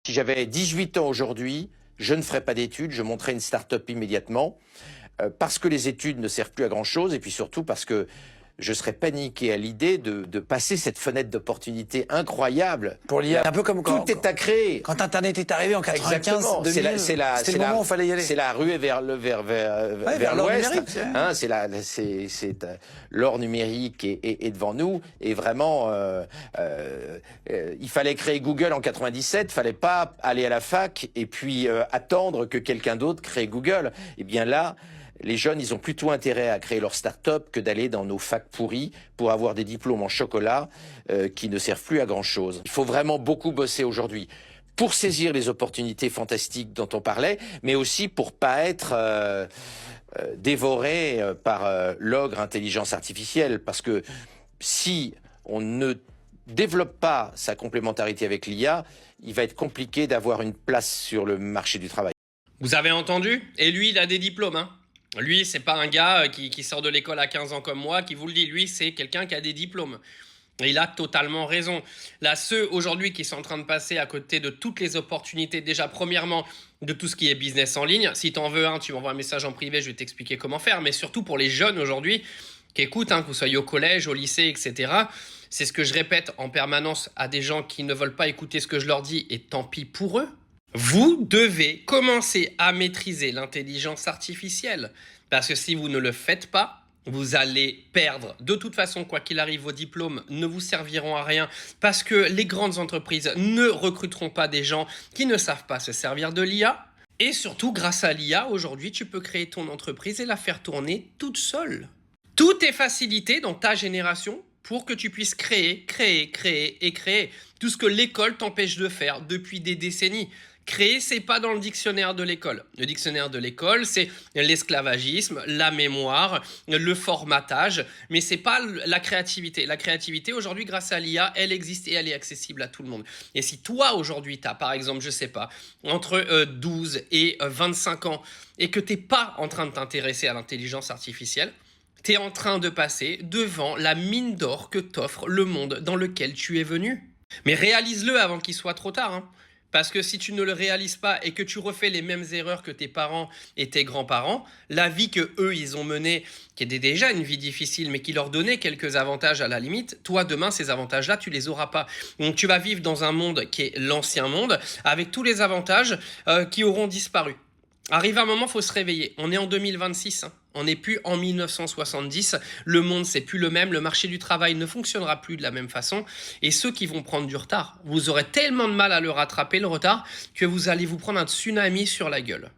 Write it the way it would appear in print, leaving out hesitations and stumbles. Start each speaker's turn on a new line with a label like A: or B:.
A: Si j'avais 18 ans aujourd'hui, je ne ferais pas d'études, je monterais une start-up immédiatement, parce que les études ne servent plus à grand-chose, et puis surtout parce que je serais paniqué à l'idée de passer cette fenêtre d'opportunité incroyable.
B: Pour l'IA, un peu comme
A: Tout est à créer.
B: Quand Internet est arrivé en 95, 2000, c'était le moment où il fallait y aller.
A: C'est la ruée vers l'ouest. Hein, l'or numérique est devant nous. Et vraiment, il fallait créer Google en 97. Il fallait pas aller à la fac et puis attendre que quelqu'un d'autre crée Google. Et bien là, les jeunes, ils ont plutôt intérêt à créer leur start-up que d'aller dans nos facs pourris pour avoir des diplômes en chocolat qui ne servent plus à grand-chose. Il faut vraiment beaucoup bosser aujourd'hui pour saisir les opportunités fantastiques dont on parlait, mais aussi pour pas être dévoré par l'ogre intelligence artificielle. Parce que si on ne développe pas sa complémentarité avec l'IA, il va être compliqué d'avoir une place sur le marché du travail.
C: Vous avez entendu? Et lui, il a des diplômes, hein. Lui, c'est pas un gars qui sort de l'école à 15 ans comme moi qui vous le dit. Lui, c'est quelqu'un qui a des diplômes. Et il a totalement raison. Là, ceux aujourd'hui qui sont en train de passer à côté de toutes les opportunités, déjà premièrement de tout ce qui est business en ligne. Si tu en veux un, tu m'envoies un message en privé, je vais t'expliquer comment faire. Mais surtout pour les jeunes aujourd'hui qui écoutent, que vous soyez au collège, au lycée, etc. C'est ce que je répète en permanence à des gens qui ne veulent pas écouter ce que je leur dis et tant pis pour eux. Vous devez commencer à maîtriser l'intelligence artificielle. Parce que si vous ne le faites pas, vous allez perdre. De toute façon, quoi qu'il arrive, vos diplômes ne vous serviront à rien. Parce que les grandes entreprises ne recruteront pas des gens qui ne savent pas se servir de l'IA. Et surtout, grâce à l'IA, aujourd'hui, tu peux créer ton entreprise et la faire tourner toute seule. Tout est facilité dans ta génération pour que tu puisses créer tout ce que l'école t'empêche de faire depuis des décennies. Créer, c'est pas dans le dictionnaire de l'école. Le dictionnaire de l'école, c'est l'esclavagisme, la mémoire, le formatage, mais c'est pas la créativité. La créativité, aujourd'hui, grâce à l'IA, elle existe et elle est accessible à tout le monde. Et si toi, aujourd'hui, tu as, par exemple, je sais pas, entre 12 et 25 ans, et que t'es pas en train de t'intéresser à l'intelligence artificielle, tu es en train de passer devant la mine d'or que t'offre le monde dans lequel tu es venu. Mais réalise-le avant qu'il soit trop tard, hein. Parce que si tu ne le réalises pas et que tu refais les mêmes erreurs que tes parents et tes grands-parents, la vie que eux ils ont menée, qui était déjà une vie difficile, mais qui leur donnait quelques avantages à la limite, toi demain ces avantages-là tu les auras pas. Donc tu vas vivre dans un monde qui est l'ancien monde, avec tous les avantages qui auront disparu. Arrive un moment, il faut se réveiller. On est en 2026, hein. On n'est plus en 1970. Le monde, c'est plus le même. Le marché du travail ne fonctionnera plus de la même façon. Et ceux qui vont prendre du retard, vous aurez tellement de mal à le rattraper, le retard, que vous allez vous prendre un tsunami sur la gueule.